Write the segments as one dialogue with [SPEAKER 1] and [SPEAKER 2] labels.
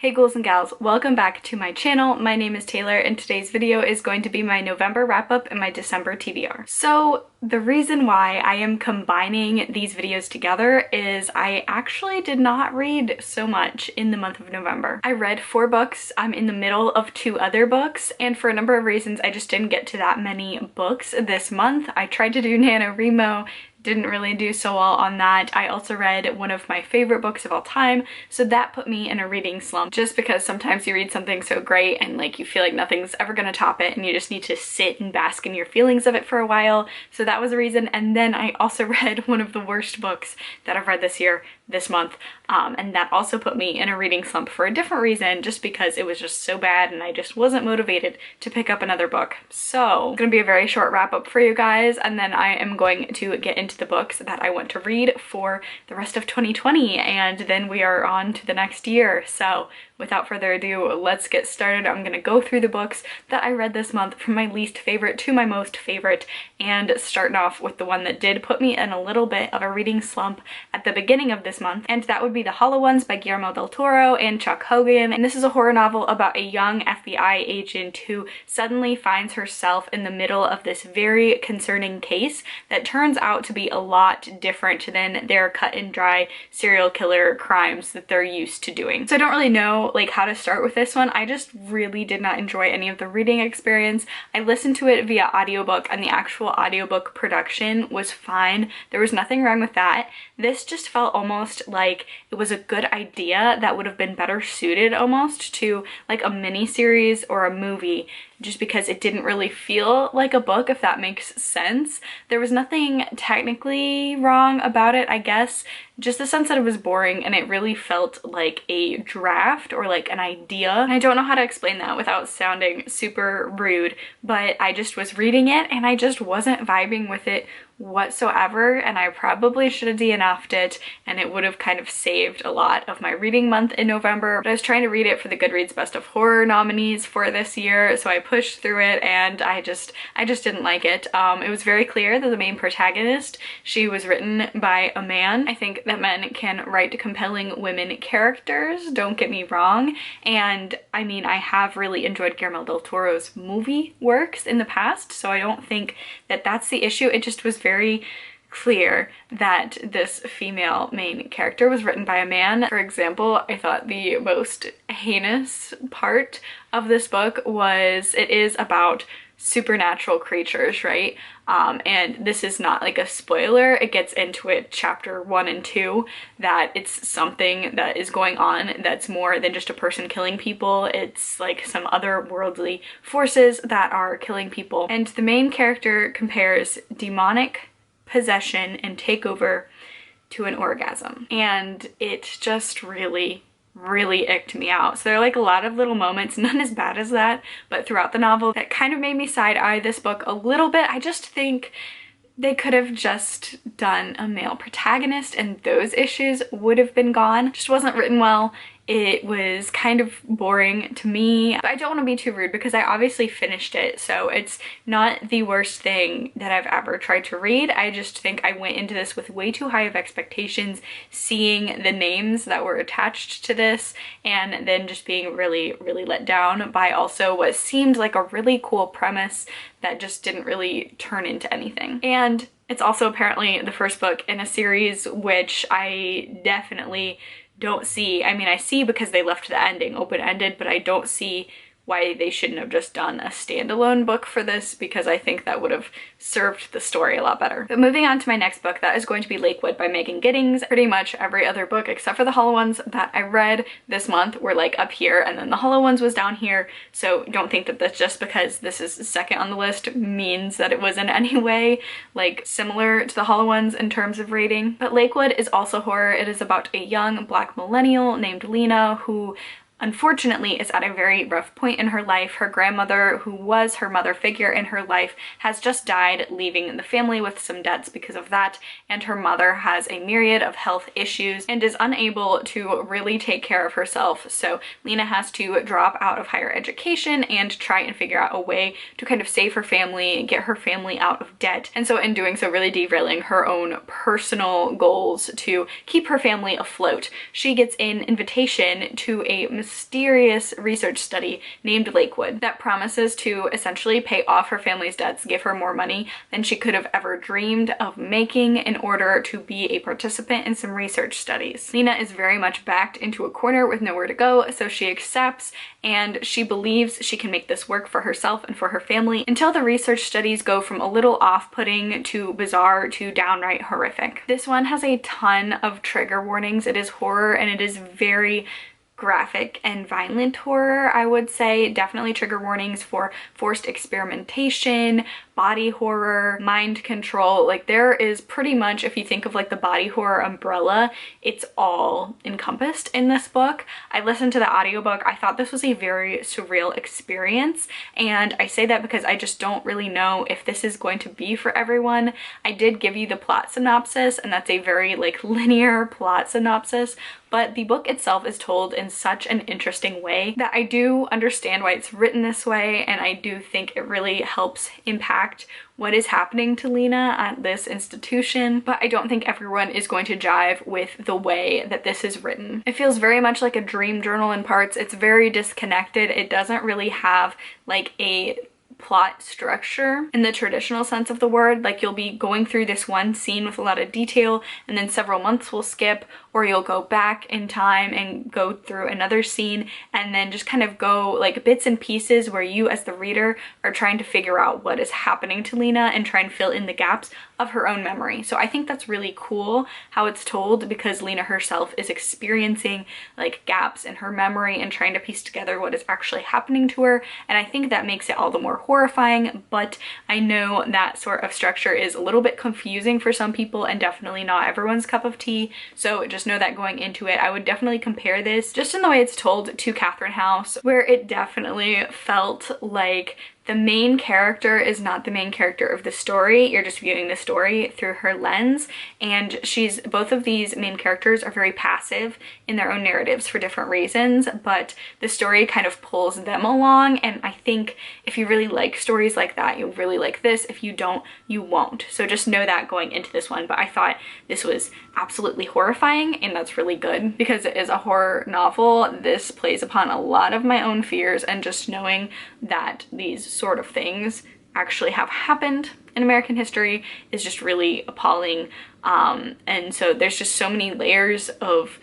[SPEAKER 1] Hey ghouls and gals, welcome back to my channel. My name is Taylor and today's video is going to be my November wrap-up and my December TBR. So the reason why I am combining these videos together is I actually did not read so much in the month of November. I read 4 books, I'm in the middle of 2 other books, and for a number of reasons I just didn't get to that many books this month. I tried to do NaNoWriMo, didn't really do so well on that. I also read one of my favorite books of all time, so that put me in a reading slump just because sometimes you read something so great and like you feel like nothing's ever gonna top it and you just need to sit and bask in your feelings of it for a while. So that was a reason. And then I also read one of the worst books that I've read this month, and that also put me in a reading slump for a different reason, just because it was just so bad and I just wasn't motivated to pick up another book. So it's gonna be a very short wrap up for you guys, and then I am going to get into the books that I want to read for the rest of 2020, and then we are on to the next year. So without further ado, let's get started. I'm gonna go through the books that I read this month from my least favorite to my most favorite, and starting off with the one that did put me in a little bit of a reading slump at the beginning of this month, and that would be The Hollow Ones by Guillermo del Toro and Chuck Hogan. And this is a horror novel about a young FBI agent who suddenly finds herself in the middle of this very concerning case that turns out to be a lot different than their cut and dry serial killer crimes that they're used to doing. So I don't really know like how to start with this one. I just really did not enjoy any of the reading experience. I listened to it via audiobook, and the actual audiobook production was fine. There was nothing wrong with that. This just felt almost like it was a good idea that would have been better suited almost to like a mini series or a movie, just because it didn't really feel like a book, if that makes sense. There was nothing technically wrong about it, I guess, just the sense that it was boring and it really felt like a draft or like an idea. And I don't know how to explain that without sounding super rude, but I just was reading it and I just wasn't vibing with it whatsoever, and I probably should have DNF'd it and it would have kind of saved a lot of my reading month in November. But I was trying to read it for the Goodreads Best of Horror nominees for this year, so I pushed through it and I just didn't like it. It was very clear that the main protagonist, she was written by a man. I think that men can write compelling women characters, don't get me wrong, and I mean I have really enjoyed Guillermo del Toro's movie works in the past, so I don't think that that's the issue. It just was very clear that this female main character was written by a man. For example, I thought the most heinous part of this book was it is about supernatural creatures, right? And this is not like a spoiler. It gets into it chapter 1 and 2 that it's something that is going on that's more than just a person killing people. It's like some otherworldly forces that are killing people. And the main character compares demonic possession and takeover to an orgasm, and it just really icked me out. So there are like a lot of little moments, none as bad as that, but throughout the novel that kind of made me side-eye this book a little bit. I just think they could have just done a male protagonist and those issues would have been gone. It just wasn't written well. It was kind of boring to me. But I don't want to be too rude because I obviously finished it, so it's not the worst thing that I've ever tried to read. I just think I went into this with way too high of expectations, seeing the names that were attached to this, and then just being really let down by also what seemed like a really cool premise that just didn't really turn into anything. And it's also apparently the first book in a series which I definitely don't see. I mean, I see because they left the ending open-ended, but I don't see why they shouldn't have just done a standalone book for this, because I think that would have served the story a lot better. But moving on to my next book, that is going to be Lakewood by Megan Giddings. Pretty much every other book except for The Hollow Ones that I read this month were like up here, and then The Hollow Ones was down here, so don't think that that's just because this is second on the list means that it was in any way like similar to The Hollow Ones in terms of rating. But Lakewood is also horror. It is about a young Black millennial named Lena who unfortunately is at a very rough point in her life. Her grandmother, who was her mother figure in her life, has just died, leaving the family with some debts because of that, and her mother has a myriad of health issues and is unable to really take care of herself. So Lena has to drop out of higher education and try and figure out a way to kind of save her family, get her family out of debt, and so in doing so really derailing her own personal goals to keep her family afloat. She gets an invitation to a mysterious research study named Lakewood that promises to essentially pay off her family's debts, give her more money than she could have ever dreamed of making in order to be a participant in some research studies. Lena is very much backed into a corner with nowhere to go, so she accepts and she believes she can make this work for herself and for her family until the research studies go from a little off-putting to bizarre to downright horrific. This one has a ton of trigger warnings. It is horror and it is very graphic and violent horror, I would say. Definitely trigger warnings for forced experimentation, body horror, mind control. Like, there is pretty much, if you think of like the body horror umbrella, it's all encompassed in this book. I listened to the audiobook. I thought this was a very surreal experience, and I say that because I just don't really know if this is going to be for everyone. I did give you the plot synopsis, and that's a very like linear plot synopsis, but the book itself is told in such an interesting way that I do understand why it's written this way, and I do think it really helps impact what is happening to Lena at this institution, but I don't think everyone is going to jive with the way that this is written. It feels very much like a dream journal in parts. It's very disconnected. It doesn't really have like a plot structure in the traditional sense of the word. Like, you'll be going through this one scene with a lot of detail and then several months will skip, or you'll go back in time and go through another scene and then just kind of go like bits and pieces where you as the reader are trying to figure out what is happening to Lena and try and fill in the gaps of her own memory. So I think that's really cool how it's told, because Lena herself is experiencing like gaps in her memory and trying to piece together what is actually happening to her, and I think that makes it all the more horrifying. But I know that sort of structure is a little bit confusing for some people and definitely not everyone's cup of tea, so just know that going into it. I would definitely compare this, just in the way it's told, to Catherine House, where it definitely felt like the main character is not the main character of the story. You're just viewing the story through her lens, and both of these main characters are very passive in their own narratives for different reasons, but the story kind of pulls them along, and I think if you really like stories like that, you'll really like this. If you don't, you won't. So just know that going into this one. But I thought this was absolutely horrifying, and that's really good because it is a horror novel. This plays upon a lot of my own fears, and just knowing that these sort of things actually have happened in American history is just really appalling. And so there's just so many layers of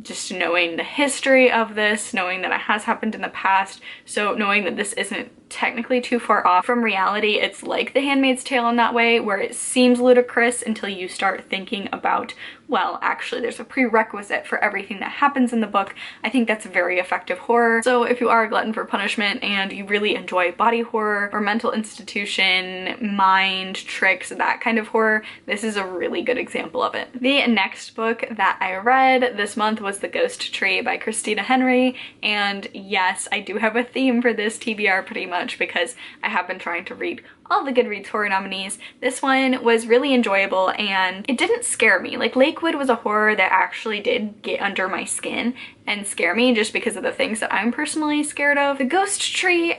[SPEAKER 1] just knowing the history of this, knowing that it has happened in the past, so knowing that this isn't technically too far off from reality. It's like The Handmaid's Tale in that way, where it seems ludicrous until you start thinking about, well, actually there's a prerequisite for everything that happens in the book. I think that's very effective horror. So if you are a glutton for punishment and you really enjoy body horror or mental institution, mind tricks, that kind of horror, this is a really good example of it. The next book that I read this month was The Ghost Tree by Christina Henry, and yes, I do have a theme for this TBR pretty much, because I have been trying to read all the Goodreads horror nominees. This one was really enjoyable and it didn't scare me. Like, Lakewood was a horror that actually did get under my skin and scare me just because of the things that I'm personally scared of. The Ghost Tree,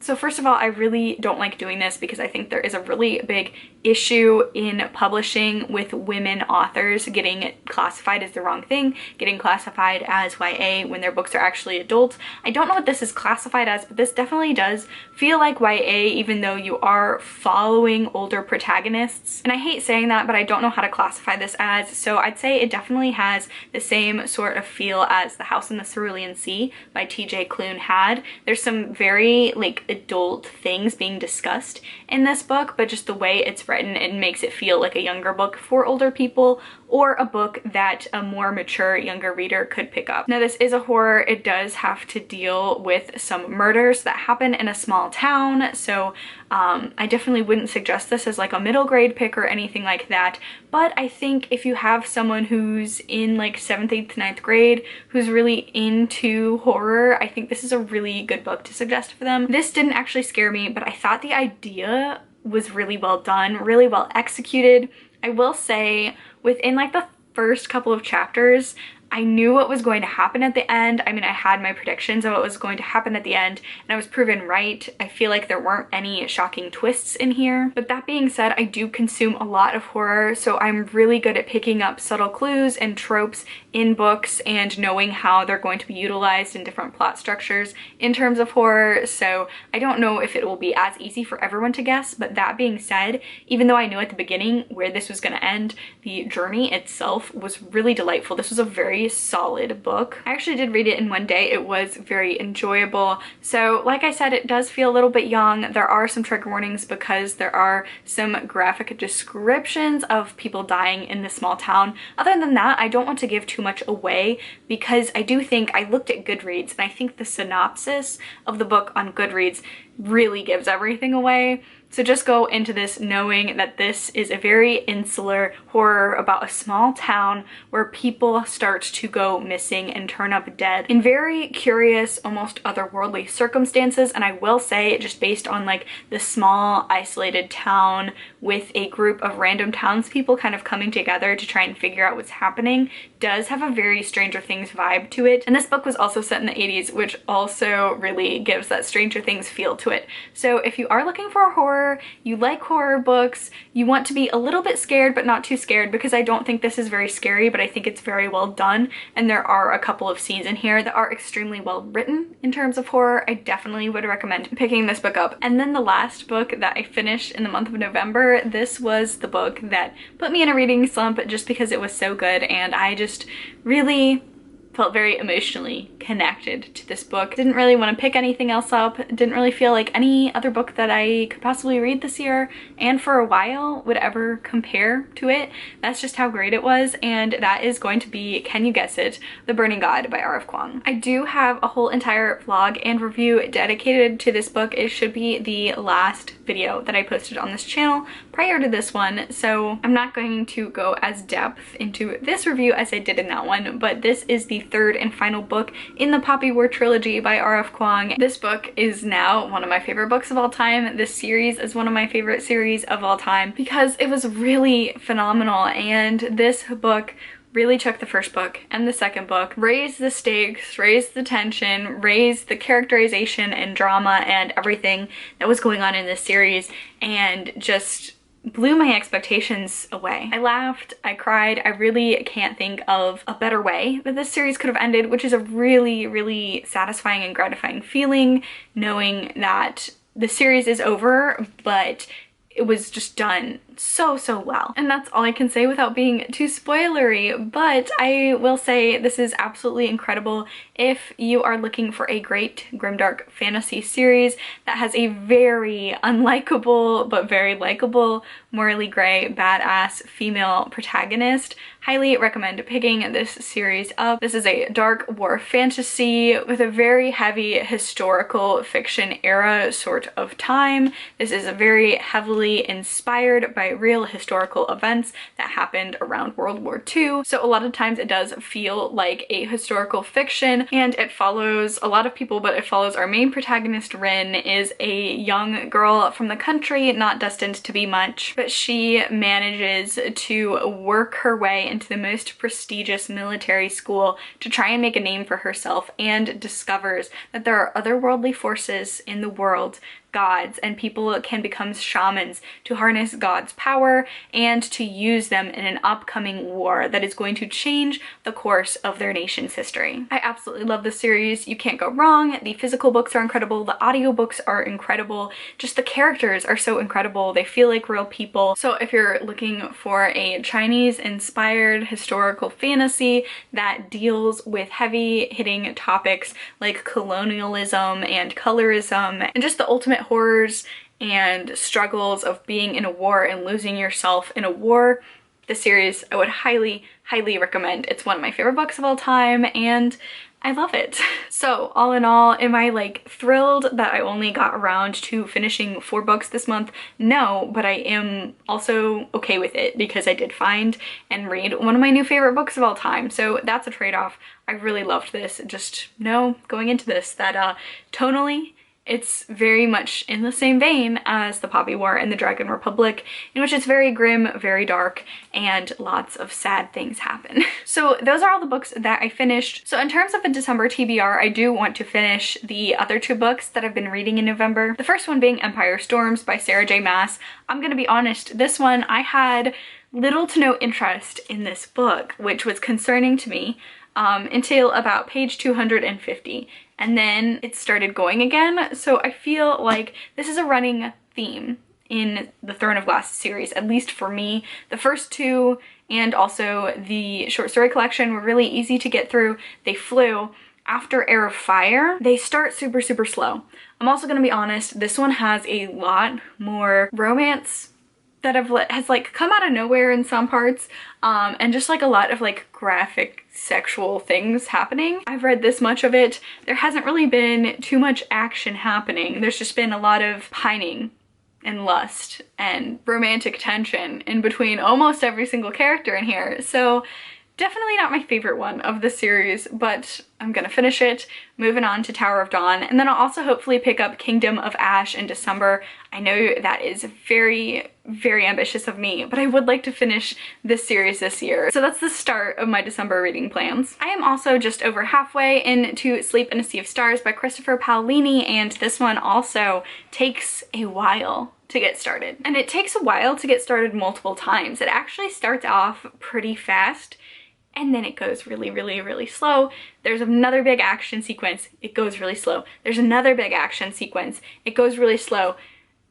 [SPEAKER 1] so first of all, I really don't like doing this because I think there is a really big issue in publishing with women authors getting classified as the wrong thing, getting classified as YA when their books are actually adults. I don't know what this is classified as, but this definitely does feel like YA, even though you are following older protagonists. And I hate saying that, but I don't know how to classify this as, so I'd say it definitely has the same sort of feel as The House in the Cerulean Sea by TJ Klune had. There's some very like adult things being discussed in this book, but just the way it's written, it makes it feel like a younger book for older people, or a book that a more mature younger reader could pick up. Now, this is a horror. It does have to deal with some murders that happen in a small town, so I definitely wouldn't suggest this as like a middle grade pick or anything like that, but I think if you have someone who's in like 7th, 8th, 9th grade who's really into horror, I think this is a really good book to suggest for them. This didn't actually scare me, but I thought the idea was really well done, really well executed. I will say within like the first couple of chapters, I knew what was going to happen at the end. I mean, I had my predictions of what was going to happen at the end, and I was proven right. I feel like there weren't any shocking twists in here. But that being said, I do consume a lot of horror, so I'm really good at picking up subtle clues and tropes in books and knowing how they're going to be utilized in different plot structures in terms of horror. So I don't know if it will be as easy for everyone to guess, but that being said, even though I knew at the beginning where this was going to end, the journey itself was really delightful. This was a very solid book. I actually did read it in one day. It was very enjoyable. So like I said, it does feel a little bit young. There are some trigger warnings because there are some graphic descriptions of people dying in this small town. Other than that, I don't want to give too much away because I do think I looked at Goodreads and I think the synopsis of the book on Goodreads really gives everything away. So just go into this knowing that this is a very insular horror about a small town where people start to go missing and turn up dead in very curious, almost otherworldly circumstances. And I will say, just based on like the small isolated town with a group of random townspeople kind of coming together to try and figure out what's happening, does have a very Stranger Things vibe to it. And this book was also set in the 80s, which also really gives that Stranger Things feel to it. So if you are looking for a horror, you like horror books, you want to be a little bit scared but not too scared, because I don't think this is very scary, but I think it's very well done, and there are a couple of scenes in here that are extremely well written in terms of horror. I definitely would recommend picking this book up. And then the last book that I finished in the month of November, this was the book that put me in a reading slump just because it was so good, and I just really felt very emotionally connected to this book. Didn't really want to pick anything else up. Didn't really feel like any other book that I could possibly read this year and for a while would ever compare to it. That's just how great it was, and that is going to be, can you guess it, The Burning God by R.F. Kuang. I do have a whole entire vlog and review dedicated to this book. It should be the last video that I posted on this channel prior to this one, so I'm not going to go as depth into this review as I did in that one, but this is the third and final book in the Poppy War trilogy by R.F. Kuang. This book is now one of my favorite books of all time. This series is one of my favorite series of all time because it was really phenomenal, and this book really took the first book and the second book, raised the stakes, raised the tension, raised the characterization and drama and everything that was going on in this series, and just blew my expectations away. I laughed, I cried. I really can't think of a better way that this series could have ended, which is a really, really satisfying and gratifying feeling, knowing that the series is over, but it was just done so well. And that's all I can say without being too spoilery, but I will say this is absolutely incredible if you are looking for a great grimdark fantasy series that has a very unlikable but very likable, morally gray, badass female protagonist. Highly recommend picking this series up. This is a dark war fantasy with a very heavy historical fiction era sort of time. This is very heavily inspired by real historical events that happened around World War II. So a lot of times it does feel like a historical fiction, and it follows a lot of people, but it follows our main protagonist. Rin is a young girl from the country, not destined to be much, but she manages to work her way into the most prestigious military school to try and make a name for herself, and discovers that there are otherworldly forces in the world, gods, and people can become shamans to harness God's power and to use them in an upcoming war that is going to change the course of their nation's history. I absolutely love this series. You can't go wrong. The physical books are incredible. The audiobooks are incredible. Just the characters are so incredible. They feel like real people. So if you're looking for a Chinese-inspired historical fantasy that deals with heavy-hitting topics like colonialism and colorism and just the ultimate horrors and struggles of being in a war and losing yourself in a war, the series I would highly recommend. It's one of my favorite books of all time, and I love it. So all in all, am I like thrilled that I only got around to finishing 4 books this month? No, but I am also okay with it because I did find and read one of my new favorite books of all time. So that's a trade-off. I really loved this. Just know going into this that tonally It's very much in the same vein as the Poppy War and the Dragon Republic, in which it's very grim, very dark, and lots of sad things happen. So those are all the books that I finished. So in terms of a December TBR, I do want to finish the other two books that I've been reading in November. The first one being Empire Storms by Sarah J Maas. I'm gonna be honest, this one I had little to no interest in this book, which was concerning to me until about page 250. And then it started going again. So I feel like this is a running theme in the Throne of Glass series, at least for me. The first two and also the short story collection were really easy to get through. They flew. After Heir of Fire, they start super, super slow. I'm also gonna be honest, this one has a lot more romance that has like come out of nowhere in some parts, and just like a lot of like graphic sexual things happening. I've read this much of it. There hasn't really been too much action happening. There's just been a lot of pining and lust and romantic tension in between almost every single character in here. So definitely not my favorite one of the series, but I'm gonna finish it. Moving on to Tower of Dawn, and then I'll also hopefully pick up Kingdom of Ash in December. I know that is very, very ambitious of me, but I would like to finish this series this year. So that's the start of my December reading plans. I am also just over halfway into Sleep in a Sea of Stars by Christopher Paolini, and this one also takes a while to get started. And it takes a while to get started multiple times. It actually starts off pretty fast, and then it goes really, really, really slow. There's another big action sequence, it goes really slow. There's another big action sequence, it goes really slow.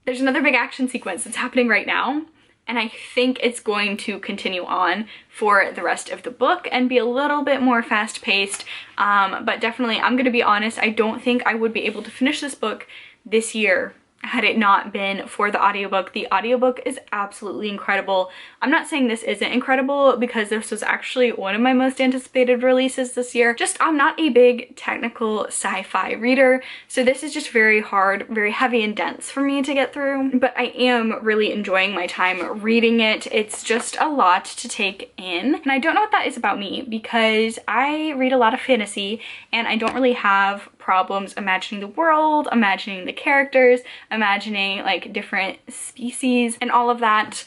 [SPEAKER 1] There's another big action sequence that's happening right now, and I think it's going to continue on for the rest of the book and be a little bit more fast-paced, but definitely, I'm gonna be honest, I don't think I would be able to finish this book this year had it not been for the audiobook. The audiobook is absolutely incredible. I'm not saying this isn't incredible because this was actually one of my most anticipated releases this year. Just I'm not a big technical sci-fi reader, so this is just very hard, very heavy and dense for me to get through, but I am really enjoying my time reading it. It's just a lot to take in, and I don't know what that is about me because I read a lot of fantasy and I don't really have problems imagining the world, imagining the characters, imagining like different species and all of that.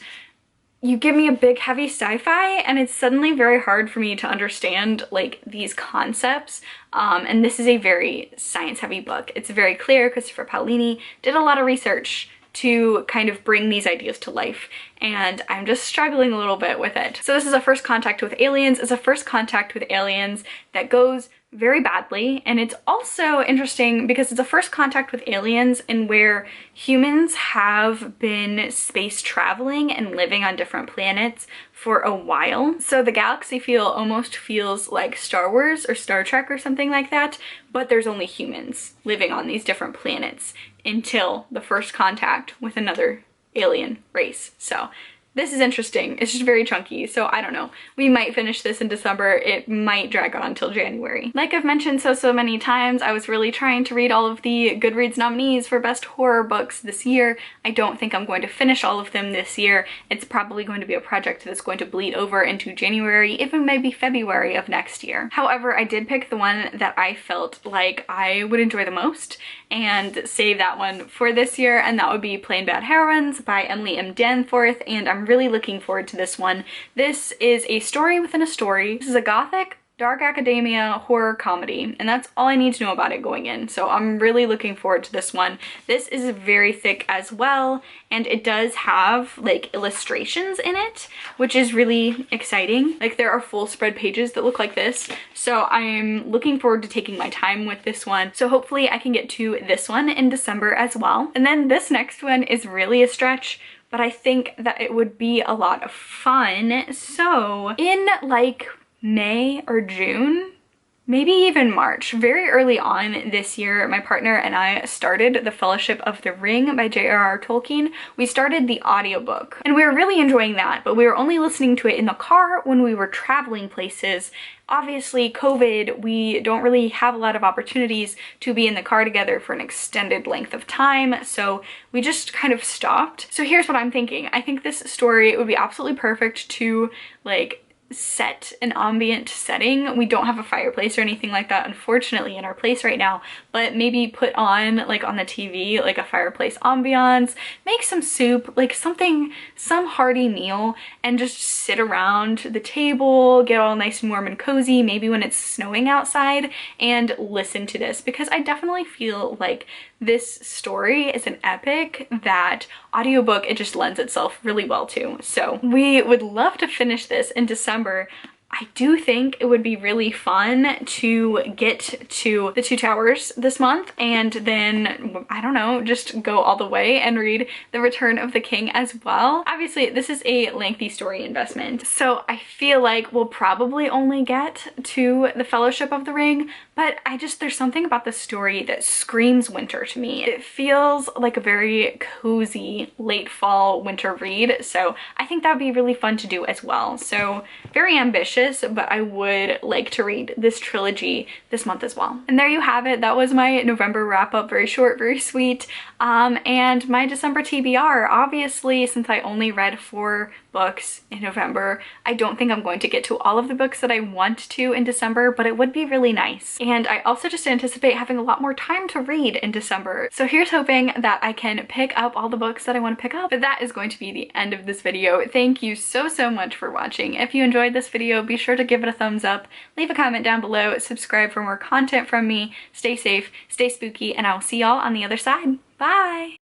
[SPEAKER 1] You give me a big heavy sci-fi and it's suddenly very hard for me to understand like these concepts, and this is a very science heavy book. It's very clear. Christopher Paolini did a lot of research to kind of bring these ideas to life, and I'm just struggling a little bit with it. So this is a first contact with aliens. It's a first contact with aliens that goes very badly, and it's also interesting because it's a first contact with aliens and where humans have been space traveling and living on different planets for a while. So the galaxy almost feels like Star Wars or Star Trek or something like that, but there's only humans living on these different planets until the first contact with another alien race. So this is interesting. It's just very chunky, so I don't know. We might finish this in December. It might drag on until January. Like I've mentioned so many times, I was really trying to read all of the Goodreads nominees for best horror books this year. I don't think I'm going to finish all of them this year. It's probably going to be a project that's going to bleed over into January, even maybe February of next year. However, I did pick the one that I felt like I would enjoy the most and save that one for this year, and that would be Plain Bad Heroines by Emily M. Danforth, and I'm really looking forward to this one. This is a story within a story. This is a gothic, dark academia horror comedy, and that's all I need to know about it going in, so I'm really looking forward to this one. This is very thick as well, and it does have like illustrations in it, which is really exciting. Like there are full spread pages that look like this, so I'm looking forward to taking my time with this one. So hopefully I can get to this one in December as well. And then this next one is really a stretch, but I think that it would be a lot of fun. So in like May or June, maybe even March, very early on this year, my partner and I started The Fellowship of the Ring by J.R.R. Tolkien. We started the audiobook and we were really enjoying that, but we were only listening to it in the car when we were traveling places. Obviously, COVID, we don't really have a lot of opportunities to be in the car together for an extended length of time, so we just kind of stopped. So here's what I'm thinking. I think this story would be absolutely perfect to like set an ambient setting. We don't have a fireplace or anything like that, unfortunately, in our place right now, but maybe put on, like on the TV, like a fireplace ambiance, make some soup, like something, some hearty meal, and just sit around the table, get all nice and warm and cozy, maybe when it's snowing outside, and listen to this, because I definitely feel like this story is an epic that audiobook, it just lends itself really well to. So we would love to finish this in December. I do think it would be really fun to get to the Two Towers this month and then, I don't know, just go all the way and read The Return of the King as well. Obviously, this is a lengthy story investment, so I feel like we'll probably only get to the Fellowship of the Ring, but there's something about the story that screams winter to me. It feels like a very cozy late fall winter read, so I think that would be really fun to do as well. So very ambitious, but I would like to read this trilogy this month as well. And there you have it. That was my November wrap up. Very short, very sweet. And my December TBR, obviously, since I only read 4 books in November, I don't think I'm going to get to all of the books that I want to in December, but it would be really nice. And I also just anticipate having a lot more time to read in December. So here's hoping that I can pick up all the books that I want to pick up. But that is going to be the end of this video. Thank you so much for watching. If you enjoyed this video, be sure to give it a thumbs up, leave a comment down below, subscribe for more content from me. Stay safe, stay spooky, and I'll see y'all on the other side. Bye!